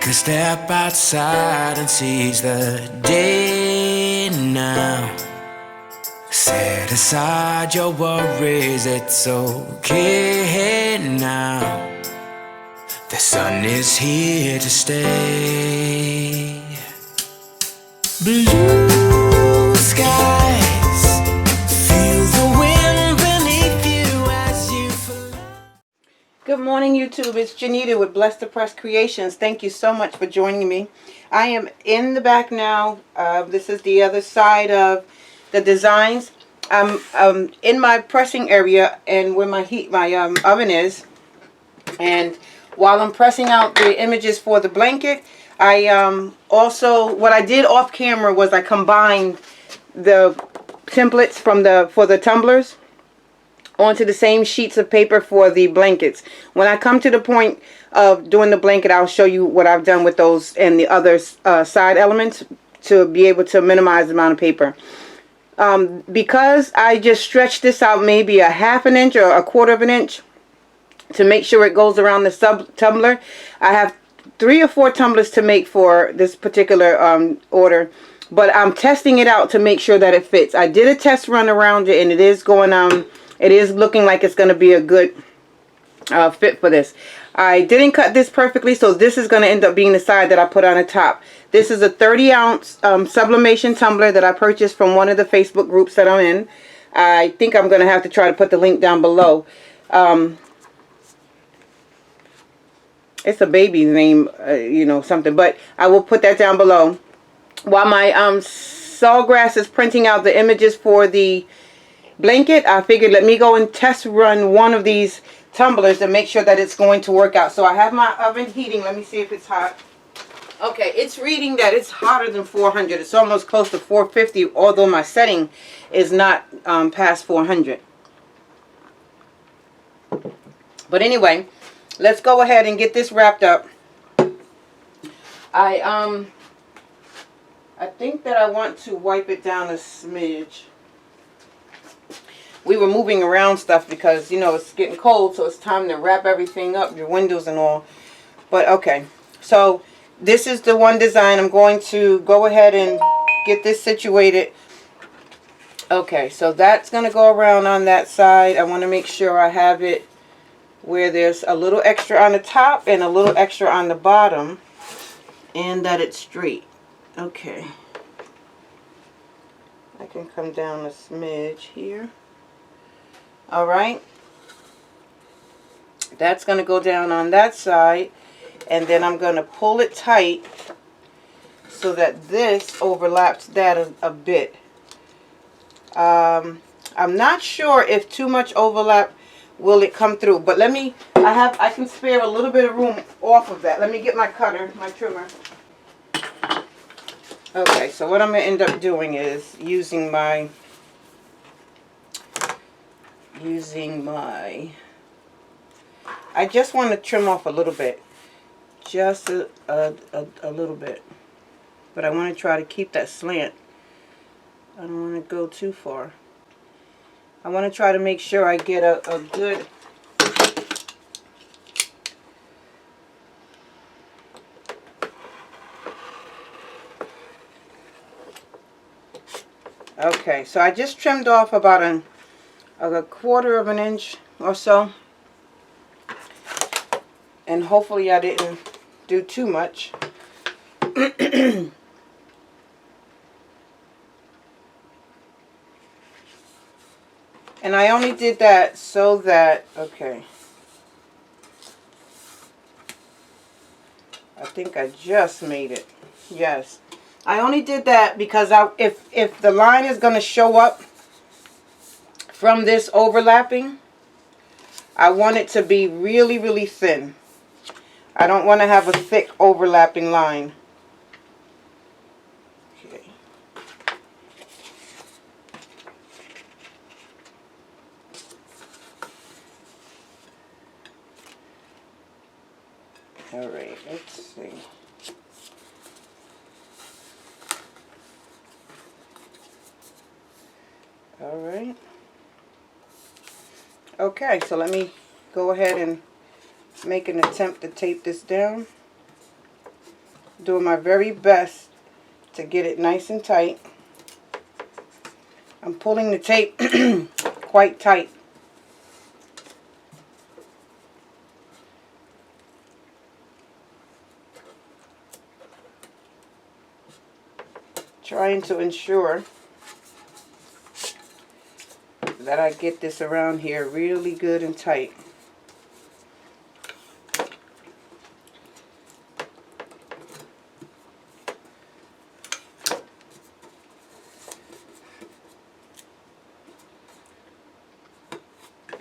a step outside and seize the day now. Set aside your worries, it's okay now. The sun is here to stay. Blue skies, feel the wind beneath you as you fly. Good morning, YouTube. It's Janita with Blessed Depressed Creations. Thank you so much for joining me. I am in the back now. This is the other side of the designs. I'm in my pressing area and where my oven is. And while I'm pressing out the images for the blanket, I also, what I did off camera was I combined the templates for the tumblers onto the same sheets of paper for the blankets. When I come to the point of doing the blanket, I'll show you what I've done with those and the other side elements to be able to minimize the amount of paper. Because I just stretched this out maybe a half an inch or a quarter of an inch to make sure it goes around the tumbler. I have 3 or 4 tumblers to make for this particular order, but I'm testing it out to make sure that it fits. I did a test run around it and it is going it is looking like it's going to be a good fit for this. I didn't cut this perfectly, so this is going to end up being the side that I put on the top. This is a 30-ounce sublimation tumbler that I purchased from one of the Facebook groups that I'm in. I think I'm going to have to try to put the link down below. It's a baby's name, something, but I will put that down below. While my Sawgrass is printing out the images for the blanket, I figured let me go and test run one of these tumblers to make sure that it's going to work out. So I have my oven heating. Let me see if it's hot. Okay, it's reading that it's hotter than 400. It's almost close to 450, although my setting is not past 400. But anyway, let's go ahead and get this wrapped up. I think that I want to wipe it down a smidge. We were moving around stuff because, it's getting cold, so it's time to wrap everything up, your windows and all. But, okay. So, this is the one design. I'm going to go ahead and get this situated. Okay, so that's going to go around on that side. I want to make sure I have it where there's a little extra on the top and a little extra on the bottom, and that it's straight. Okay. I can come down a smidge here. Alright, that's going to go down on that side, and then I'm going to pull it tight so that this overlaps that a bit. I'm not sure if too much overlap will it come through, but I can spare a little bit of room off of that. Let me get my cutter, my trimmer. Okay, so what I'm going to end up doing is using my I just want to trim off a little bit, just a little bit, but I want to try to keep that slant. I don't want to go too far. I want to try to make sure I get a good okay, so I just trimmed off about a quarter of an inch or so, and hopefully I didn't do too much. And I only did that so that, okay, I think I just made it. Yes, I only did that because if the line is going to show up from this overlapping, I want it to be really, really thin. I don't want to have a thick overlapping line. Okay. All right, let's see. All right. Okay, so let me go ahead and make an attempt to tape this down. Doing my very best to get it nice and tight. I'm pulling the tape quite tight. Trying to ensure that I get this around here really good and tight.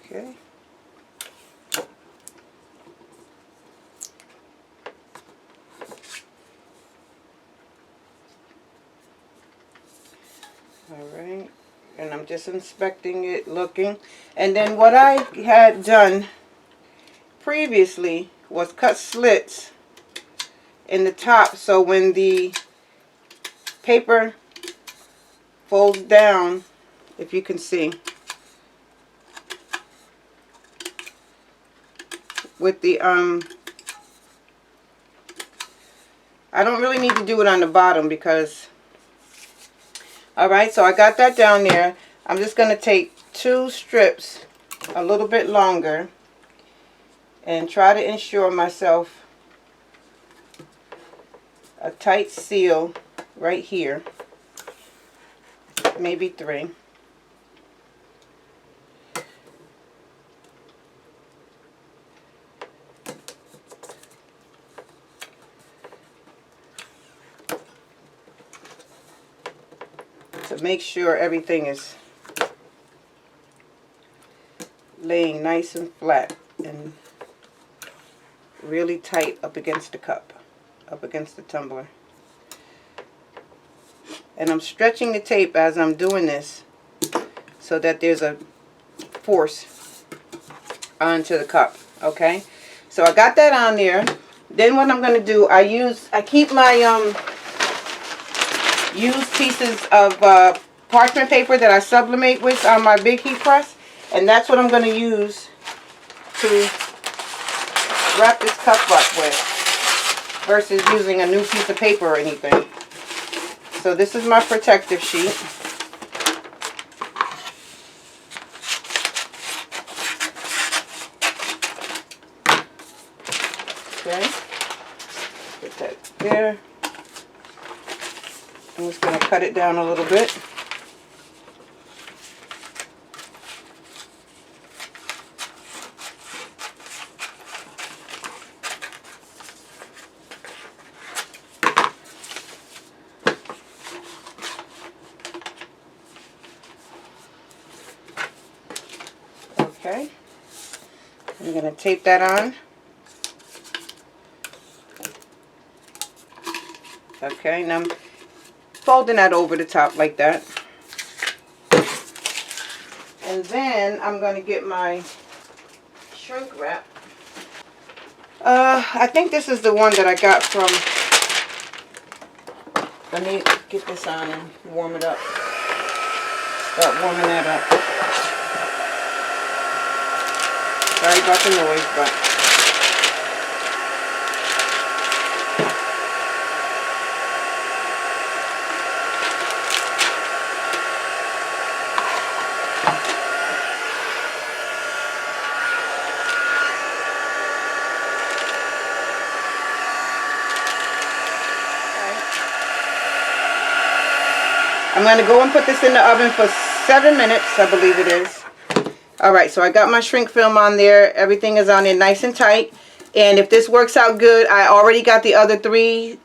Okay. Alright, and I'm just inspecting it, looking. And then what I had done previously was cut slits in the top, so when the paper folds down, if you can see, with the I don't really need to do it on the bottom because, alright, so I got that down there. I'm just going to take 2 strips a little bit longer and try to ensure myself a tight seal right here, maybe 3. To make sure everything is laying nice and flat and really tight up against the cup, up against the tumbler. And I'm stretching the tape as I'm doing this so that there's a force onto the cup. Okay, so I got that on there. Then what I'm going to do, I keep my used pieces of parchment paper that I sublimate with on my big heat press, and that's what I'm going to use to wrap this cup up with versus using a new piece of paper or anything. So this is my protective sheet. Okay, put that there. I'm just going to cut it down a little bit. Okay, I'm going to tape that on. Okay, now I'm folding that over the top like that. And then I'm going to get my shrink wrap. I think this is the one that I got from, let me get this on and warm it up. Start warming that up. Sorry about the noise, but I'm going to go and put this in the oven for 7 minutes, I believe it is. Alright, so I got my shrink film on there. Everything is on there nice and tight. And if this works out good, I already got the other 3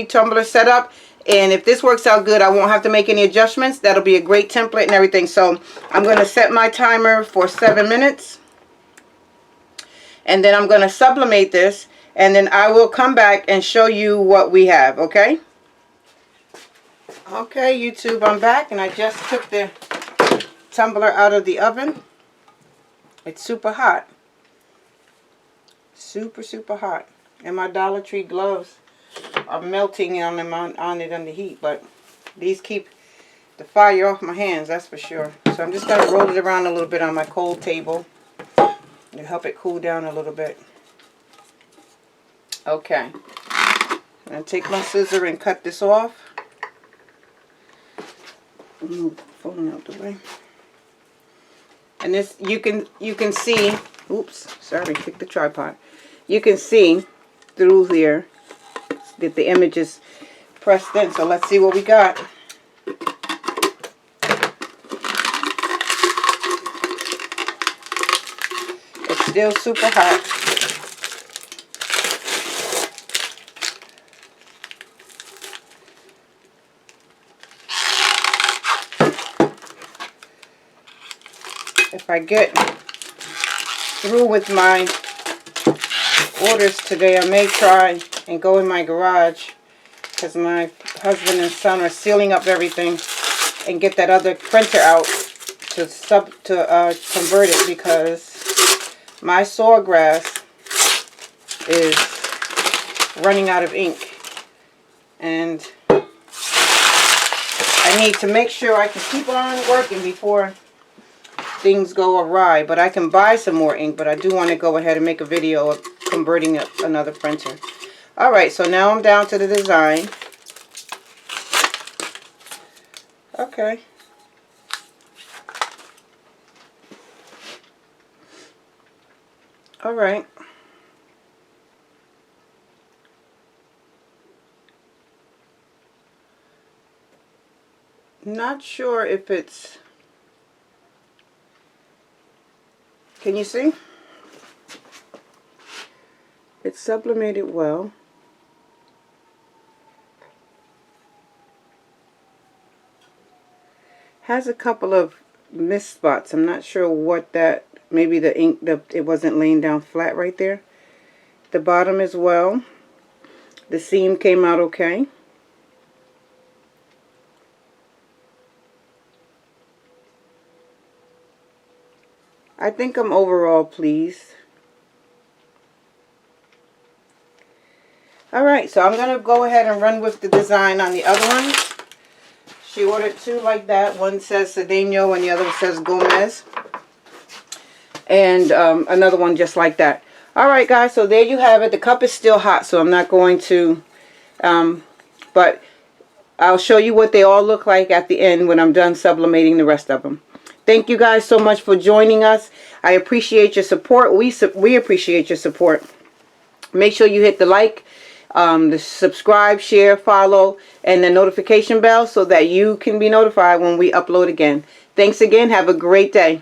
tumblers set up. And if this works out good, I won't have to make any adjustments. That'll be a great template and everything. So I'm going to set my timer for 7 minutes. And then I'm going to sublimate this. And then I will come back and show you what we have, okay? Okay, YouTube, I'm back, and I just took the tumbler out of the oven. It's super hot. Super, super hot. And my Dollar Tree gloves are melting on it under heat, but these keep the fire off my hands, that's for sure. So I'm just going to roll it around a little bit on my cold table to help it cool down a little bit. Okay. I take my scissor and cut this off. Move the phone out the way. And this, you can see, oops, sorry, kick the tripod. You can see through here that the image is pressed in. So let's see what we got. It's still super hot. If I get through with my orders today, I may try and go in my garage, because my husband and son are sealing up everything, and get that other printer out to convert it, because my Sawgrass is running out of ink, and I need to make sure I can keep on working before things go awry. But I can buy some more ink, but I do want to go ahead and make a video of converting another printer. Alright, so now I'm down to the design. Okay. Alright. Not sure if it's... Can you see? It's sublimated well. Has a couple of mist spots. I'm not sure what that, maybe the ink, it wasn't laying down flat right there. The bottom as well. The seam came out okay. I think I'm overall pleased. Alright, so I'm going to go ahead and run with the design on the other ones. She ordered two like that. One says Cedeno and the other one says Gomez. And another one just like that. Alright guys, so there you have it. The cup is still hot, so I'm not going to... but I'll show you what they all look like at the end when I'm done sublimating the rest of them. Thank you guys so much for joining us. I appreciate your support. We appreciate your support. Make sure you hit the like, the subscribe, share, follow, and the notification bell so that you can be notified when we upload again. Thanks again. Have a great day.